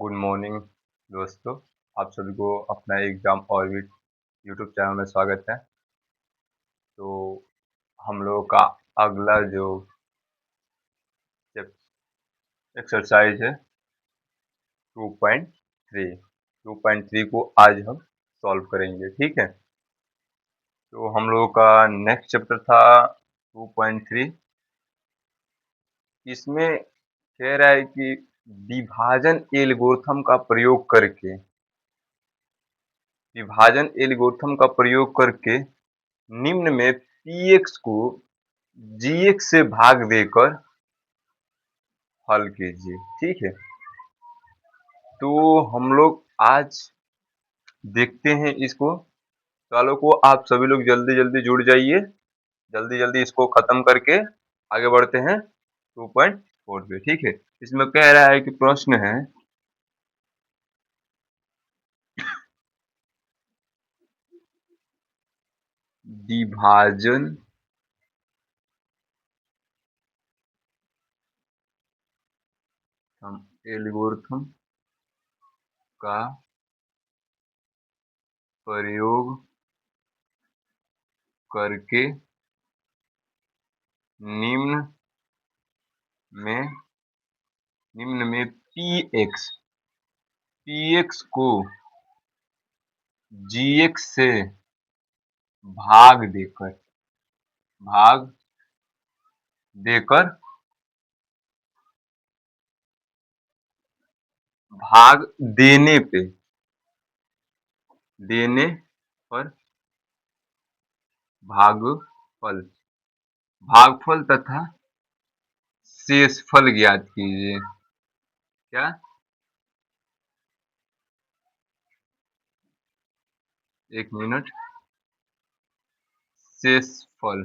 Good morning दोस्तों। आप सभी को अपना एग्जाम ऑर्बिट यूट्यूब चैनल में स्वागत है। तो हम लोगों का अगला जो एक्सरसाइज है 2.3 को आज हम सॉल्व करेंगे, ठीक है। तो हम लोगों का नेक्स्ट चैप्टर था 2.3। इसमें कह रहा है कि विभाजन एल्गोरिथम का प्रयोग करके निम्न में px को gx से भाग देकर हल कीजिए, ठीक है। तो हम लोग आज देखते हैं इसको। सवालों को आप सभी लोग जल्दी जल्दी जुड़ जाइए, जल्दी जल्दी इसको खत्म करके आगे बढ़ते हैं 2.4 पे, ठीक है। इसमें कह रहा है कि प्रश्न है विभाजन एल्गोरिथम का प्रयोग करके निम्न में px को gx से भाग देकर भाग देने पर भागफल तथा शेषफल ज्ञात कीजिए। क्या? एक मिनट। शेषफल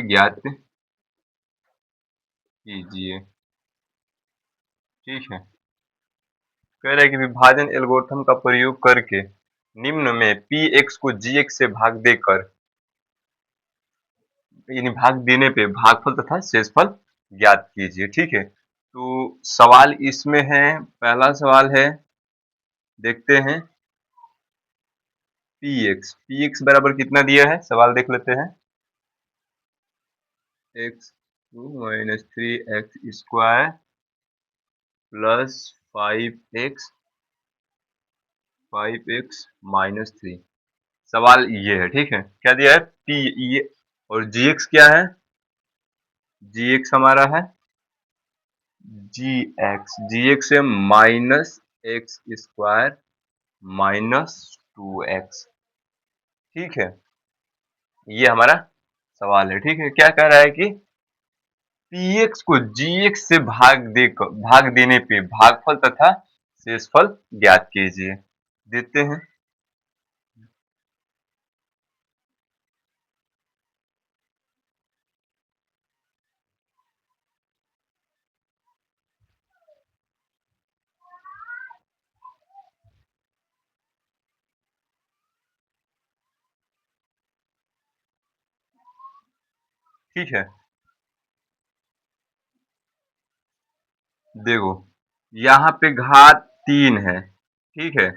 ज्ञात कीजिए, ठीक है। कह रहा है कि विभाजन एल्गोरिथम का प्रयोग करके निम्न में px को gx से भाग देने पे भागफल तथा शेषफल ज्ञात कीजिए, ठीक है। तो सवाल इसमें है, पहला सवाल है, देखते हैं। px बराबर कितना दिया है, सवाल देख लेते हैं। x2 minus 3x square plus 5x minus 3। सवाल ये है, ठीक है। क्या दिया है? p ये, और gx क्या है? gx हमारा है gx है minus x square minus 2x, ठीक है। ये हमारा सवाल है, ठीक है। क्या कह रहा है कि px को gx से भाग देने पे भागफल तथा शेषफल ज्ञात कीजिए। देते हैं। ठीक है, देखो यहाँ पे घात 3 है, ठीक है,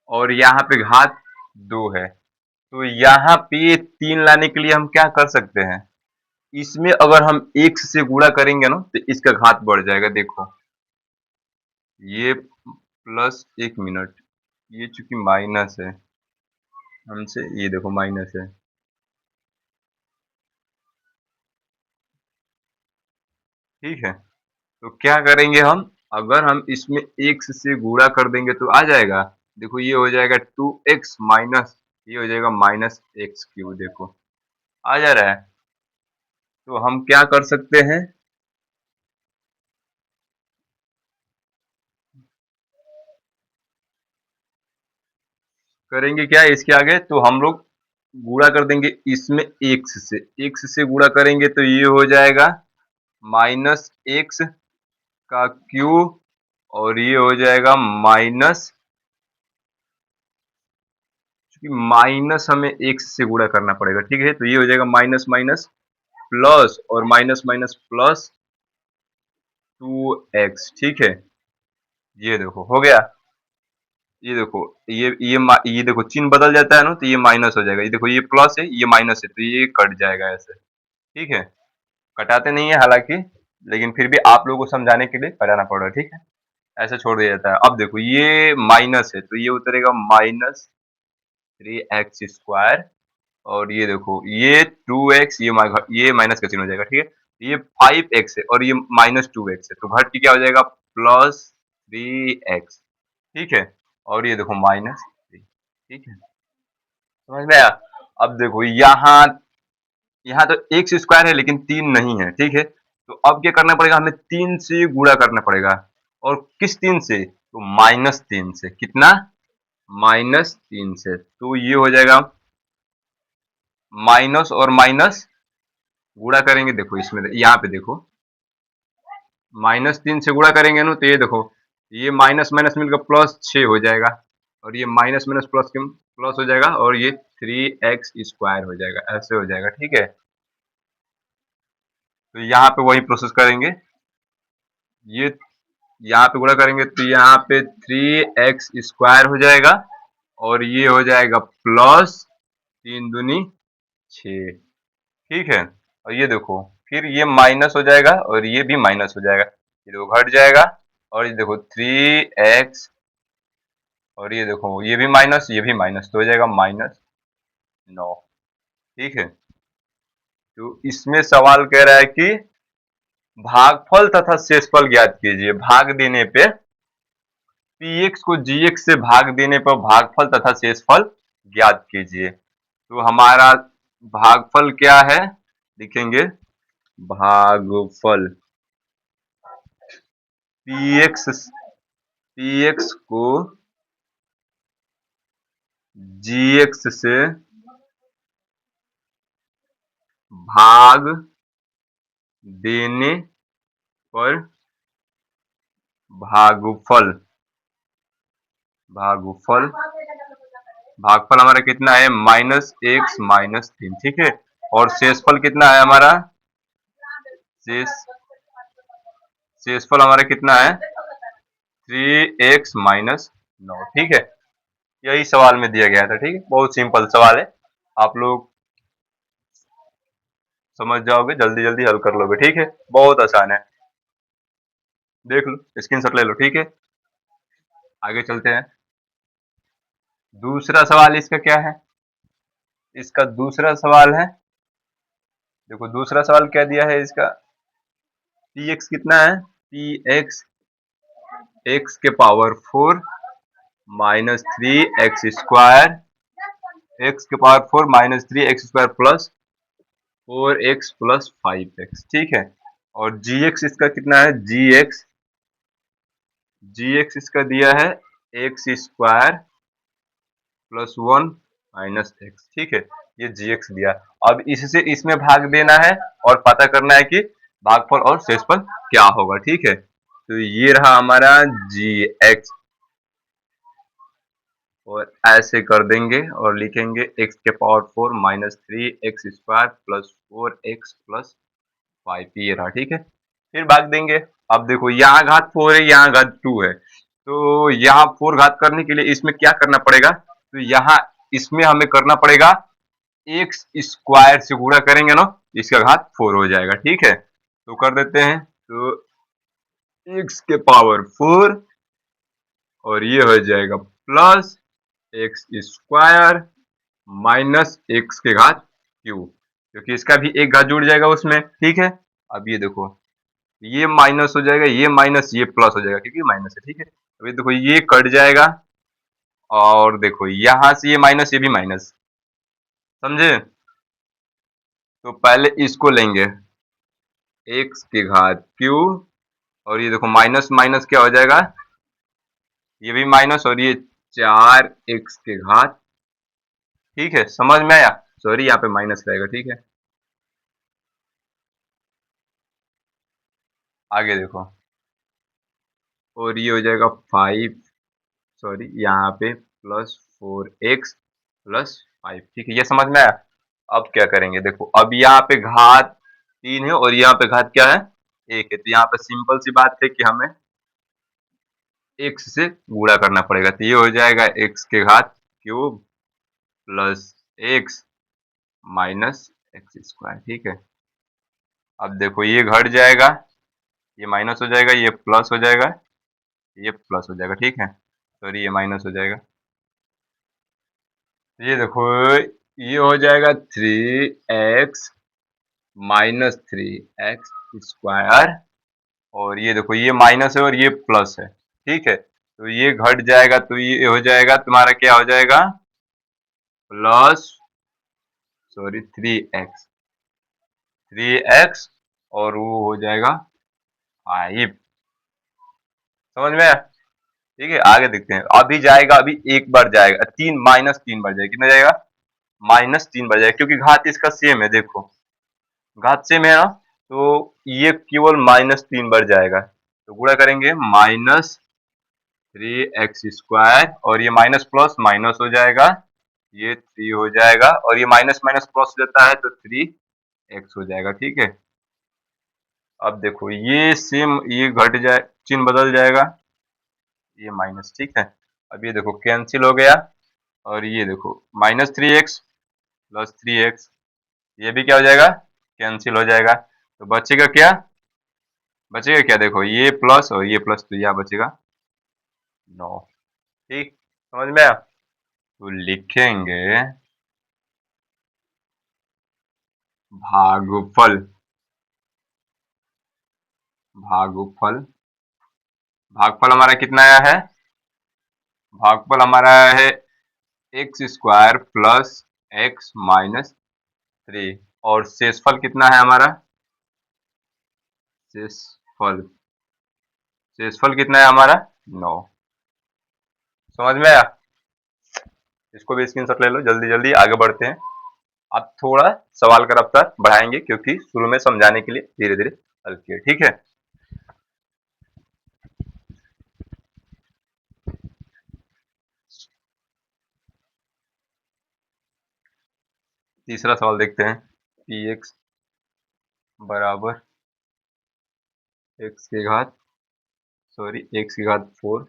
और यहाँ पे घात 2 है। तो यहाँ पे 3 लाने के लिए हम क्या कर सकते हैं? इसमें अगर हम x से गुणा करेंगे ना तो इसका घात बढ़ जाएगा। देखो ये प्लस, एक मिनट, ये चूंकि माइनस है हमसे, ये देखो माइनस है, ठीक है। तो क्या करेंगे हम? अगर हम इसमें x से गुणा कर देंगे तो आ जाएगा। देखो ये हो जाएगा 2x माइनस, ये हो जाएगा माइनस एक्स क्यूब। देखो आ जा रहा है। तो हम क्या कर सकते हैं? करेंगे क्या इसके आगे? तो हम लोग गुणा कर देंगे इसमें x से गुणा करेंगे तो ये हो जाएगा माइनस एक्स का क्यूब, और ये हो जाएगा माइनस, क्योंकि माइनस हमें एक्स से गुणा करना पड़ेगा, ठीक है। तो ये हो जाएगा माइनस माइनस प्लस, और माइनस माइनस प्लस, 2x, ठीक है। ये देखो हो गया। ये देखो, ये देखो चिन्ह बदल जाता है ना, तो ये माइनस हो जाएगा। ये देखो ये प्लस है, ये माइनस है, तो ये कट जाएगा ऐसे, ठीक है। कटाते नहीं है हालांकि, लेकिन फिर भी आप लोगों को समझाने के लिए कराना पड़ रहा है, ठीक है। ऐसे छोड़ दिया जाता है। अब देखो ये माइनस है, तो ये उतरेगा -3x²। और ये देखो ये 2x, ये माइनस का चिन्ह हो जाएगा, ठीक है। ये 5x है और ये -2x है, तो घट के क्या हो जाएगा, +3x, ठीक है। और ये देखो -3, ठीक है। समझ में आया। अब देखो यहाँ, यहाँ तो x² है लेकिन 3 नहीं है, ठीक है। तो अब क्या करना पड़ेगा, हमें 3 से गुणा करना पड़ेगा। और किस 3 से, तो -3 से। कितना, -3 से। तो ये हो जाएगा, माइनस और माइनस गुणा करेंगे। देखो इसमें यहाँ पे देखो, -3 से गुणा करेंगे ना, तो ये देखो ये माइनस माइनस मिलकर +6 हो जाएगा। और ये माइनस माइनस प्लस के प्लस हो जाएगा, और ये 3x² हो जाएगा, ऐसे हो जाएगा, ठीक है। तो यहाँ पे वही प्रोसेस करेंगे। ये यहाँ पे गुणा करेंगे तो यहाँ पे 3x² हो जाएगा, और ये हो जाएगा +3×2 = 6, ठीक है। और ये देखो फिर ये माइनस हो जाएगा और ये भी माइनस हो जाएगा, ये देखो घट जाएगा। और ये देखो 3x, और ये देखो ये भी माइनस, ये भी माइनस, तो हो जाएगा -9, ठीक है। तो इसमें सवाल कह रहा है कि भागफल तथा शेषफल ज्ञात कीजिए। भाग देने पे px को gx से भाग देने पर भागफल तथा शेषफल ज्ञात कीजिए। तो हमारा भागफल क्या है, लिखेंगे भागफल px को gx से भाग देने पर भागफल भागफल भागफल हमारा कितना है, -x, -3, ठीक है। और शेषफल कितना है हमारा, शेष शेषफल हमारा कितना है, 3x - 9, ठीक है। यही सवाल में दिया गया था, ठीक है। बहुत सिंपल सवाल है, आप लोग समझ जाओगे, जल्दी जल्दी हल कर लोगे, ठीक है। बहुत आसान है, देख लो, स्क्रीनशॉट ले लो, ठीक है। आगे चलते हैं। दूसरा सवाल इसका क्या है, इसका दूसरा सवाल है, देखो दूसरा सवाल क्या दिया है इसका, px कितना है, px x⁴ -3x², x⁴ -3x² + 4x + 5x, ठीक है। और gx इसका कितना है, gx इसका दिया है x² +1 - x, ठीक है। ये gx दिया। अब इससे इसमें भाग देना है और पता करना है कि भागफल और शेषफल क्या होगा, ठीक है। तो ये रहा हमारा gx, और ऐसे कर देंगे और लिखेंगे x⁴ -3x² + 4x + 5, ये रहा, ठीक है। फिर भाग देंगे। अब देखो यहाँ घात 4 है, यहाँ घात 2 है, तो यहाँ 4 घात करने के लिए इसमें क्या करना पड़ेगा, तो यहाँ इसमें हमें करना पड़ेगा x² से गुणा करेंगे ना, इसका घात 4 हो जाएगा, ठीक है। तो कर देते हैं, तो x⁴ और ये हो जाएगा +x² -x⁻³ क्योंकि इसका भी एक घात जुड़ जाएगा उसमें, ठीक है। अब ये देखो ये माइनस हो जाएगा, ये माइनस, ये प्लस हो जाएगा क्योंकि माइनस है, ठीक है। अभी देखो ये कट जाएगा, और देखो यहां से ये माइनस, ये भी माइनस, समझे। तो पहले इसको लेंगे x⁻³ और ये देखो माइनस माइनस क्या हो जाएगा, ये भी माइनस, और ये 4x², ठीक है। समझ में आया, सॉरी यहाँ पे माइनस रहेगा, ठीक है। आगे देखो, और ये हो जाएगा 5, सॉरी यहाँ पे +4x + 5, ठीक है। ये समझ में आया। अब क्या करेंगे, देखो अब यहाँ पे घात 3 है और यहाँ पे घात क्या है, एक है, तो यहाँ पे सिंपल सी बात है कि हमें एक्स से गुणा करना पड़ेगा, तो ये हो जाएगा एक्स के घात cube plus x minus x square. ठीक है, अब देखो ये घट जाएगा, ये माइनस हो जाएगा, ये प्लस हो जाएगा, ये प्लस हो जाएगा। ठीक है, सॉरी ये माइनस हो जाएगा। ये देखो ये हो जाएगा 3x माइनस 3x स्क्वायर, और ये देखो ये माइनस है और ये प्लस है। ठीक है, तो ये घट जाएगा, तो ये हो जाएगा तुम्हारा क्या हो जाएगा, प्लस सॉरी 3x और वो हो जाएगा 5। समझ में आया? ठीक है, आगे देखते हैं। अभी जाएगा, अभी एक बार जाएगा, 3 - 3 बार जाएगा, कितना जाएगा, -3 बार जाएगा, क्योंकि घात इसका सेम है। देखो घात सेम है ना, तो ये केवल -3 बार जाएगा, तो गुणा करेंगे -3x² और ये माइनस प्लस माइनस हो जाएगा, ये 3 हो जाएगा, और ये माइनस माइनस प्लस हो जाता है तो 3x हो जाएगा। ठीक है, अब देखो ये सेम, ये घट जाए, चिन्ह बदल जाएगा, ये माइनस। ठीक है, अब ये देखो कैंसिल हो गया, और ये देखो -3x प्लस 3x, ये भी क्या हो जाएगा, कैंसिल हो जाएगा, तो बचेगा क्या, बचेगा क्या, देखो ये प्लस और ये प्लस, तो यहाँ बचेगा 9। ठीक, समझ में आया? तो लिखेंगे भागफल, भागफल, भागफल हमारा कितना आया है, भागफल हमारा आया है x² प्लस x माइनस 3, और शेषफल कितना है हमारा, शेषफल, शेषफल कितना है हमारा, 9। समझ में आया? इसको भी स्क्रीनशॉट ले लो, जल्दी जल्दी आगे बढ़ते हैं। अब थोड़ा सवाल का रफ्तार बढ़ाएंगे, क्योंकि शुरू में समझाने के लिए धीरे धीरे हल किए। ठीक है, तीसरा सवाल देखते हैं। पी एक्स बराबर एक्स के घात, सॉरी एक्स की घात 4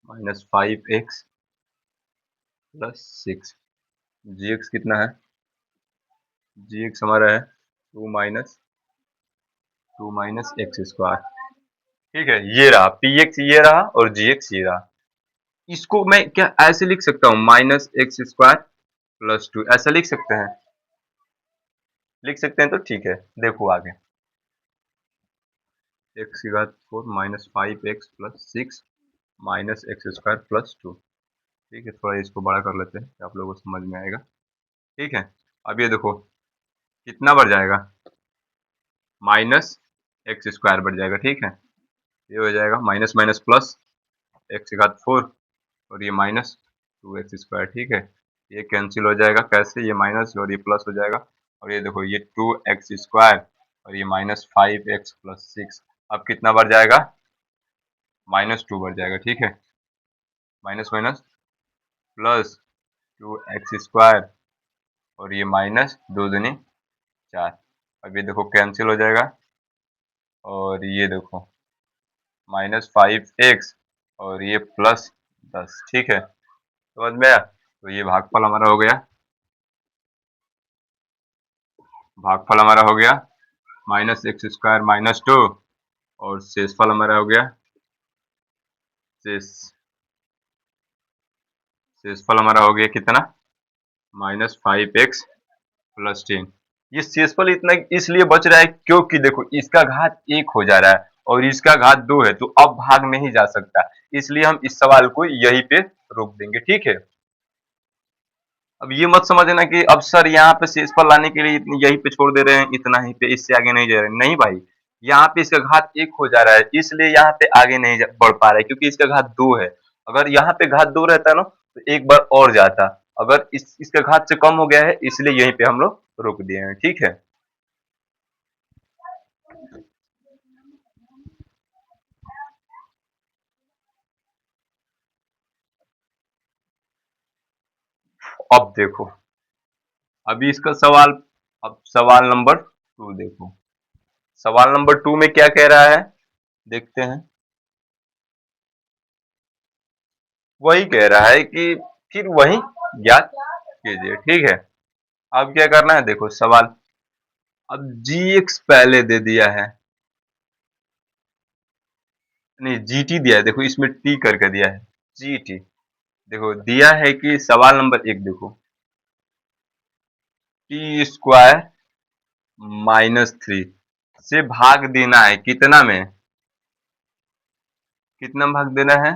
माइनस 5x प्लस 6। जी एक्स कितना है, जी एक्स हमारा है 2 - 2 - x²। ठीक है, ये रहा पी एक्स, ये रहा, और जी एक्स ये रहा। इसको मैं क्या ऐसे लिख सकता हूँ, -x² +2, ऐसा लिख सकते हैं, लिख सकते हैं, तो ठीक है। देखो आगे, एक्स की घात 4 minus 5x plus 6 minus x² +2। ठीक है, थोड़ा इसको बड़ा कर लेते हैं, आप लोगों को समझ में आएगा। ठीक है, अब ये देखो कितना बढ़ जाएगा, -x² बढ़ जाएगा। ठीक है, ये हो जाएगा माइनस माइनस प्लस, एक्स की घात 4 और ये -2x²। ठीक है, ये कैंसिल हो जाएगा, कैसे, ये माइनस और ये प्लस हो जाएगा, और ये देखो ये 2x² और ये -5x + 6, अब कितना बढ़ जाएगा, -2 बढ़ जाएगा। ठीक है, माइनस माइनस प्लस 2x² और ये माइनस 2 दूनी 4, अब ये देखो कैंसिल हो जाएगा, और ये देखो -5x और ये +10। ठीक है, समझ में आया? तो ये भागफल हमारा हो गया, भागफल हमारा हो गया -x² - 2, और शेषफल हमारा हो गया, शेष शेषफल हमारा हो गया कितना, -5x + 10। ये शेषफल इतना इसलिए बच रहा है क्योंकि देखो इसका घात 1 हो जा रहा है और इसका घात 2 है, तो अब भाग नहीं जा सकता, इसलिए हम इस सवाल को यहीं पे रोक देंगे। ठीक है, अब ये मत समझना कि अब सर यहाँ पे शेषफल लाने के लिए यहीं पे छोड़ दे रहे हैं, इतना ही पे, इससे आगे नहीं जा रहे हैं। नहीं भाई, यहाँ पे इसका घात 1 हो जा रहा है, इसलिए यहाँ पे आगे नहीं बढ़ पा रहा है, क्योंकि इसका घात 2 है। अगर यहाँ पे घात 2 रहता ना, तो एक बार और जाता। अगर इसका घात से कम हो गया है, इसलिए यहीं पे हम लोग रोक दिए हैं। ठीक है, अब देखो, अभी इसका सवाल, अब सवाल नंबर 2 देखो। सवाल नंबर 2 में क्या कह रहा है, देखते हैं। वही कह रहा है कि फिर वही ज्ञात कीजिए, ठीक है। अब क्या करना है, देखो सवाल। अब जी पहले दे दिया है, नहीं जीटी दिया है, देखो इसमें टी करके दिया है, जीटी। देखो दिया है कि सवाल नंबर 1 देखो, टी स्क्वायर -3 से भाग देना है, कितना में, कितना में भाग देना है,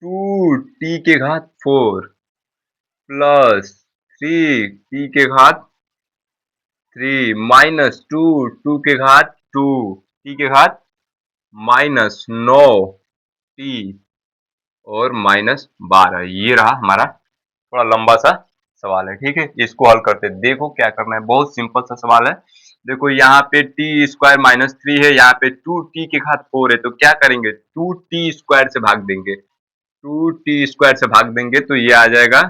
2t4 प्लस 3t3 -2 2 t के घात -9 टी और -12। ये रहा हमारा थोड़ा लंबा सा सवाल है, ठीक है। इसको हल करते हैं। देखो क्या करना है, बहुत सिंपल सा सवाल है। देखो यहाँ पे टी स्क्वायर -3 है, यहाँ पे 2t के घात 4 है, तो क्या करेंगे, 2t स्क्वायर से भाग देंगे। 2t स्क्वायर से भाग देंगे तो ये आ जाएगा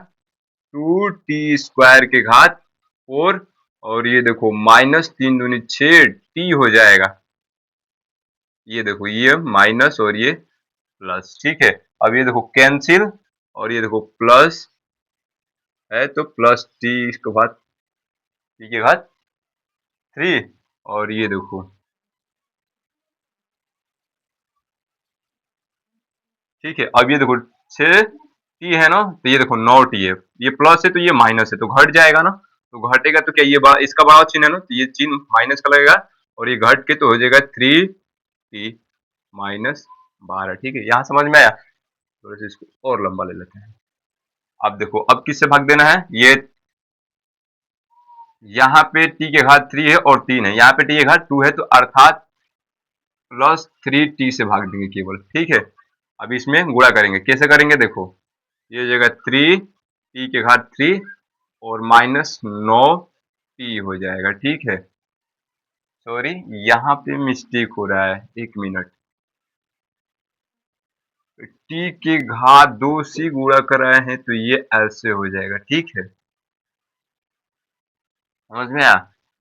2t स्क्वायर के घात 4, और ये देखो -3 दूनी 6 टी हो जाएगा। ये देखो ये माइनस और ये प्लस, ठीक है। अब ये देखो कैंसिल, और ये देखो प्लस है तो प्लस टी के घात 3, और ये देखो, ठीक है। अब ये देखो 6 टी है ना, तो ये देखो 9 टी है, ये प्लस है तो ये माइनस है, तो घट जाएगा ना। तो घटेगा तो क्या, ये बड़ा, इसका बड़ा चिन्ह है ना, तो ये चिन्ह माइनस का लगेगा, और ये घट के तो हो जाएगा 3t -12, ठीक है। यहाँ समझ में आया। थोड़ा सा इसको और लंबा ले लेते हैं। अब देखो, अब किससे भाग देना है, ये यहाँ पे t के घात 3 है और 3 है, यहाँ पे t के घात 2 है, तो अर्थात +3t से भाग देंगे केवल, ठीक है। अब इसमें गुणा करेंगे, कैसे करेंगे, देखो ये हो जाएगा 3t के घात 3 और -9t हो जाएगा, ठीक है। सॉरी, यहाँ पे मिस्टेक हो रहा है, 1 मिनट। t के घात 2 से गुणा कर रहे हैं, तो ये ऐसे हो जाएगा, ठीक है। समझ में आया।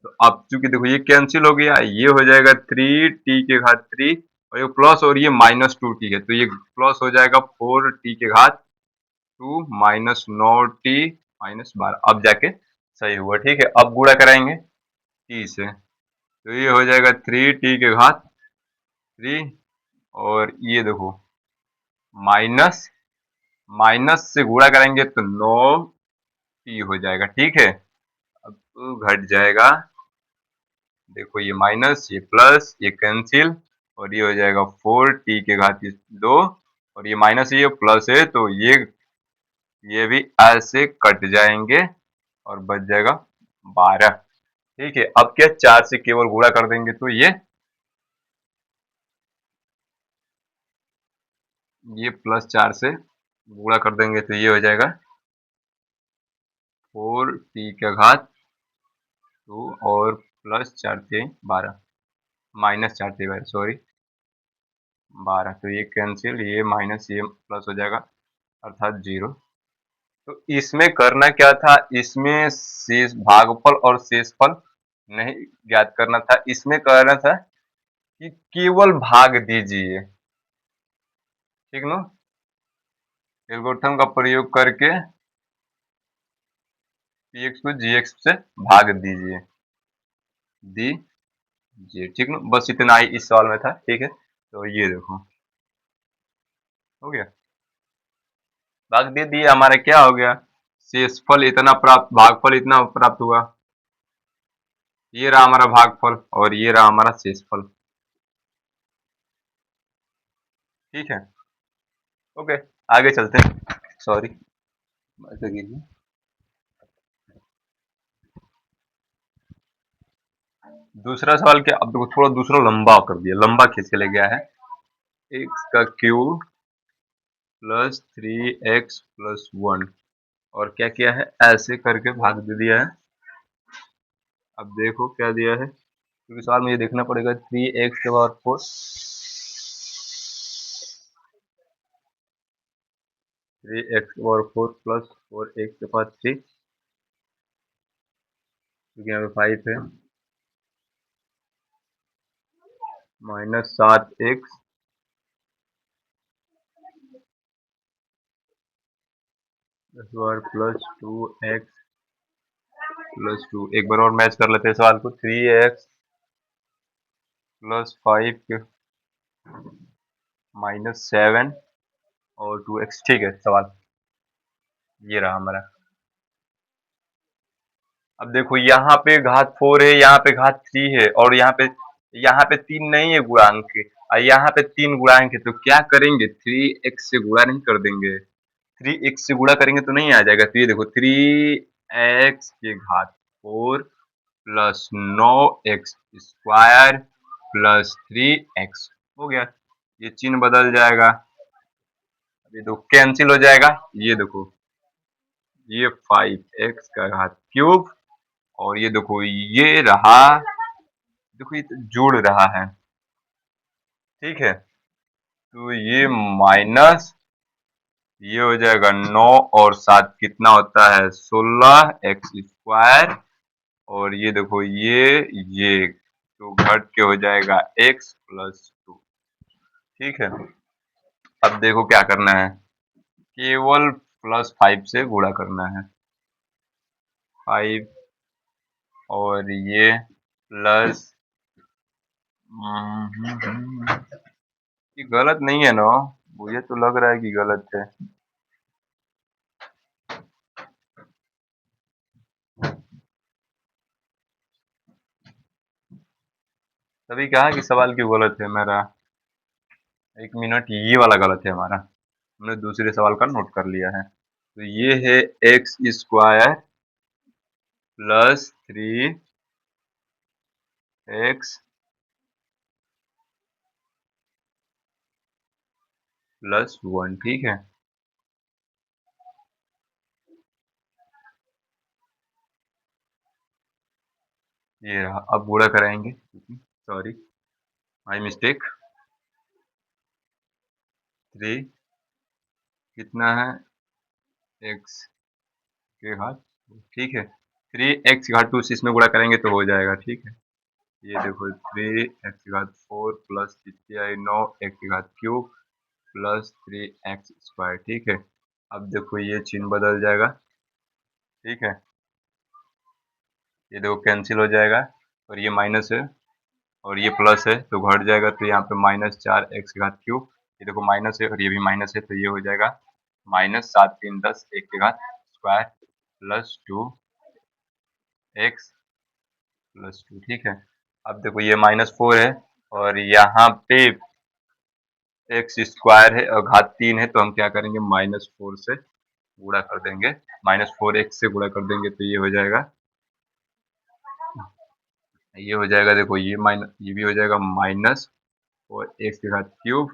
तो अब चूंकि देखो ये कैंसिल हो गया, ये हो जाएगा 3t के घात 3, और ये प्लस और ये -2t है, तो ये प्लस हो जाएगा 4t के घात 2 -9t -12। अब जाके सही हुआ, ठीक है। अब गुणा कराएंगे t से, तो ये हो जाएगा 3t के घात 3, और ये देखो माइनस माइनस से गुणा करेंगे तो 9t हो जाएगा, ठीक है। अब तो घट जाएगा, देखो ये माइनस, ये प्लस, ये कैंसिल, और ये हो जाएगा 4t के घात 2, और ये माइनस है, ये प्लस है, तो ये भी ऐसे कट जाएंगे, और बच जाएगा 12, ठीक है। अब क्या, 4 से केवल गुणा कर देंगे, तो ये +4 से गुणा कर देंगे, तो ये हो जाएगा 4t के घात 2 और +4 से 12, -4 से 12, सॉरी 12, तो ये कैंसिल, ये माइनस, ये प्लस हो जाएगा, अर्थात 0। तो इसमें करना क्या था, इसमें शेष भागफल और शेषफल नहीं ज्ञात करना था, इसमें करना था कि केवल भाग दीजिए, ठीक ना। एल्गोरिथम का प्रयोग करके px को gx से भाग दीजिए, ठीक ना। बस इतना ही इस सवाल में था, ठीक है। तो ये देखो हो गया, भाग दे दिए, हमारा क्या हो गया, शेषफल इतना प्राप्त, भागफल इतना प्राप्त हुआ। ये रहा हमारा भागफल, और ये रहा हमारा शेषफल, ठीक है। ओके, आगे चलते हैं। सॉरी, ऐसे कीजिए। दूसरा सवाल क्या, अब देखो थोड़ा दूसरा लंबा कर दिया, लंबा खींच के ले गया है। x³ +3x+1, और क्या किया है, ऐसे करके भाग दे दिया है। अब देखो क्या दिया है, क्योंकि सवाल में ये देखना पड़ेगा, 3x⁴ 3x⁴ +4x⁴, क्योंकि यहाँ पे 5 है, -7x इस बार +2x+2। एक बार और मैच कर लेते हैं सवाल को। 3x + 5 के -7 और 2x। ठीक है, सवाल ये रहा हमारा। अब देखो यहाँ पे घात 4 है, यहाँ पे घात 3 है और यहाँ पे 3 नहीं है गुणांक, और यहाँ पे 3 गुणांक है। तो क्या करेंगे, 3x से गुणा नहीं कर देंगे? 3x से गुणा करेंगे तो नहीं आ जाएगा। तो ये देखो 3x के घात 4 प्लस 9x² प्लस 3x हो गया। ये चिन्ह बदल जाएगा, ये तो कैंसिल हो जाएगा। ये देखो ये 5x का घात क्यूब और ये देखो ये रहा, देखो ये तो जुड़ रहा है। ठीक है, तो ये माइनस, ये हो जाएगा 9 और 7 कितना होता है, 16x²। और ये देखो ये तो घट के हो जाएगा x+2। ठीक है, अब देखो क्या करना है, केवल +5 से गुणा करना है। 5 और ये प्लस, ये गलत नहीं है ना? मुझे तो लग रहा है कि गलत है। तभी कहा कि सवाल क्यों गलत है मेरा। 1 मिनट, ये वाला गलत है हमारा, हमने दूसरे सवाल का नोट कर लिया है। तो ये है x² प्लस 3x प्लस 1। ठीक है, ये रहा। अब गुणा कराएंगे, सॉरी माई मिस्टेक। 3 कितना है, x के घात, ठीक है, 3x घात 2 से इसमें गुणा करेंगे तो हो जाएगा। ठीक है, ये देखो 3x4 plus 9x³ plus 3x²। ठीक है, अब देखो ये चिन्ह बदल जाएगा। ठीक है, ये देखो कैंसिल हो जाएगा और ये माइनस है और ये प्लस है तो घट जाएगा। तो यहाँ पे -4x³। ये देखो माइनस है और ये भी माइनस है, तो ये हो जाएगा -7 3 10 1² प्लस 2x+2। ठीक है, अब देखो ये -4 है और यहाँ पे x² है और घात 3 है, तो हम क्या करेंगे, -4 से गुणा कर देंगे। -4x से गुणा कर देंगे तो ये हो जाएगा, देखो ये भी हो जाएगा माइनस, और x³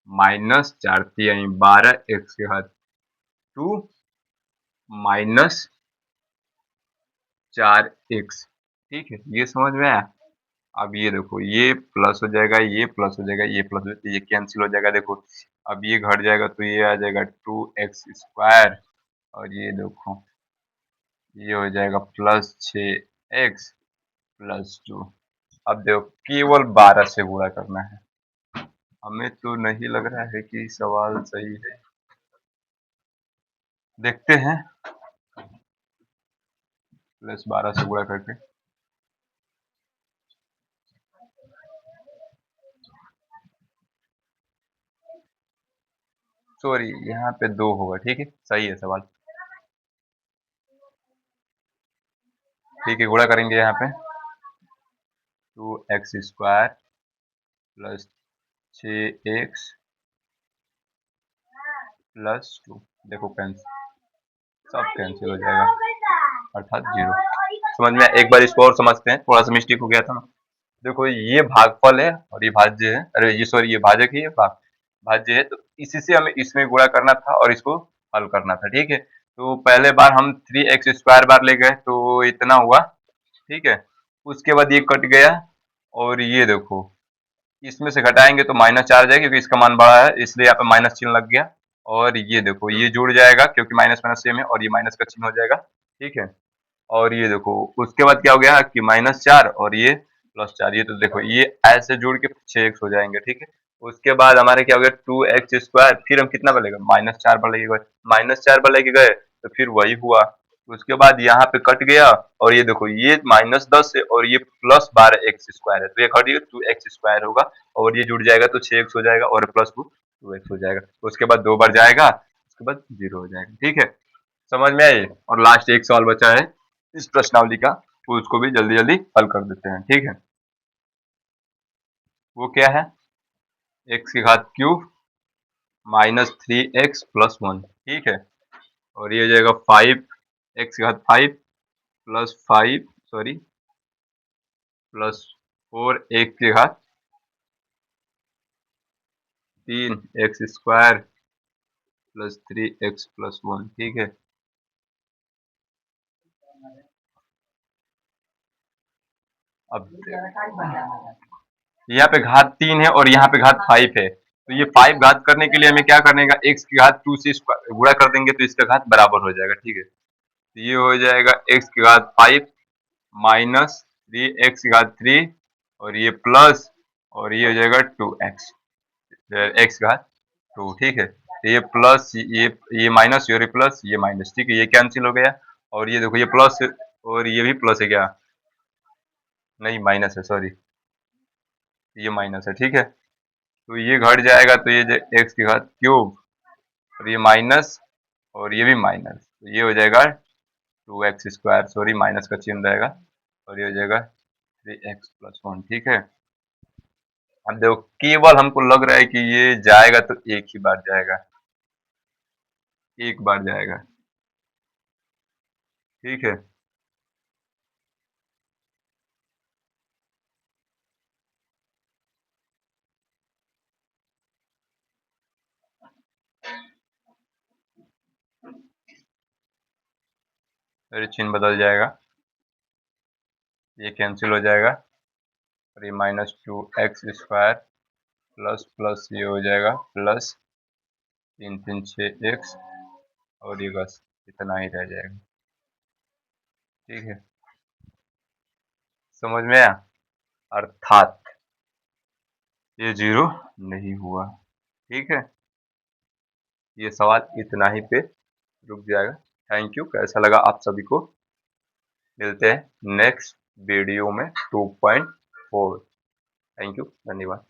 -4 × 3 = 12 x² -4x। ठीक है, ये समझ में आया। अब ये देखो ये प्लस हो जाएगा, ये प्लस हो जाएगा, ये प्लस हो जाएगा, ये कैंसिल हो जाएगा। देखो अब ये घट जाएगा तो ये आ जाएगा 2x²। और ये देखो ये हो जाएगा +6x+2। अब देखो केवल 12 से गुणा करना है। हमें तो नहीं लग रहा है कि सवाल सही है, देखते हैं +12 से गुणा करके। सॉरी, यहाँ पे 2 होगा। ठीक है, सही है सवाल। ठीक है, गुणा करेंगे यहाँ पे 2x² प्लस 6x प्लस 2। देखो कैंसिल, सब कैंसिल हो जाएगा अर्थात 0। समझ में? एक बार इसको और समझते हैं, थोड़ा सा मिस्टेक हो गया था ना। देखो ये भागफल है और ये भाज्य है, अरे ये सॉरी ये भाजक ही है, भाज्य है। तो इसी से हमें इसमें गुणा करना था और इसको हल करना था। ठीक है, तो पहले बार हम 3x² बार ले गए तो इतना हुआ। ठीक है, उसके बाद ये कट गया और ये देखो इसमें से घटाएंगे तो -4 जाएगा, क्योंकि इसका मान बड़ा है इसलिए यहाँ पे माइनस चिन्ह लग गया। और ये देखो ये जुड़ जाएगा क्योंकि माइनस माइनस सेम है और ये माइनस का चिन्ह हो जाएगा। ठीक है, और ये देखो उसके बाद क्या हो गया कि -4 और ये +4, ये तो देखो ये ऐसे जोड़ के 6x हो जाएंगे, ठीक है। उसके बाद हमारे क्या हो गया 2x², फिर हम कितना पर लेंगे -4 पर लेके गए, -4 पर लेके गए तो फिर वही हुआ। उसके बाद यहाँ पे कट गया, और ये देखो ये -10 है और ये +12x² है, तो ये कट गया 2x² होगा, और ये जुड़ जाएगा तो 6x हो जाएगा, और +2 2x हो जाएगा। उसके बाद 2 बार जाएगा, उसके बाद 0 हो जाएगा, ठीक है। समझ में आई? और लास्ट एक सवाल बचा है इस प्रश्नावली का, तो उसको भी जल्दी जल्दी हल कर देते हैं, ठीक है। वो क्या है, x³ -3x+1, ठीक है। और ये हो जाएगा 5x5 +5 सॉरी +4x3 +3x+1, ठीक है। अब यहाँ पे घात 3 है और यहाँ पे घात 5 है, तो ये 5 घात करने के लिए हमें क्या करने का, x की घात 2 से गुणा कर देंगे तो इसका घात बराबर हो जाएगा, ठीक है। तो ये हो जाएगा x की घात 5 -3x3, और ये प्लस, और ये हो जाएगा 2x, x घात 2, ठीक है। तो ये प्लस, ये माइनस, ये प्लस, ये माइनस, ठीक है, ये कैंसिल हो गया। और ये देखो ये प्लस और ये भी प्लस है, क्या नहीं माइनस है, सॉरी ये माइनस है, ठीक है। तो ये घट जाएगा, तो ये एक्स की घात क्यूब, और ये माइनस, और ये भी माइनस, तो ये हो जाएगा 2x², सॉरी माइनस का चिन्ह रहेगा, और ये हो जाएगा 3x+1, ठीक है। अब देखो केवल हमको लग रहा है कि ये जाएगा तो एक ही बार जाएगा, एक बार जाएगा, ठीक है। फिर चिन्ह बदल जाएगा, ये कैंसिल हो जाएगा, और ये -2x² प्लस प्लस ये हो जाएगा प्लस 3 3 6x, और ये बस इतना ही रह जाएगा, ठीक है। समझ में आया? अर्थात ये 0 नहीं हुआ, ठीक है। ये सवाल इतना ही पे रुक जाएगा। थैंक यू, कैसा लगा आप सभी को? मिलते हैं नेक्स्ट वीडियो में 2.4। थैंक यू, धन्यवाद।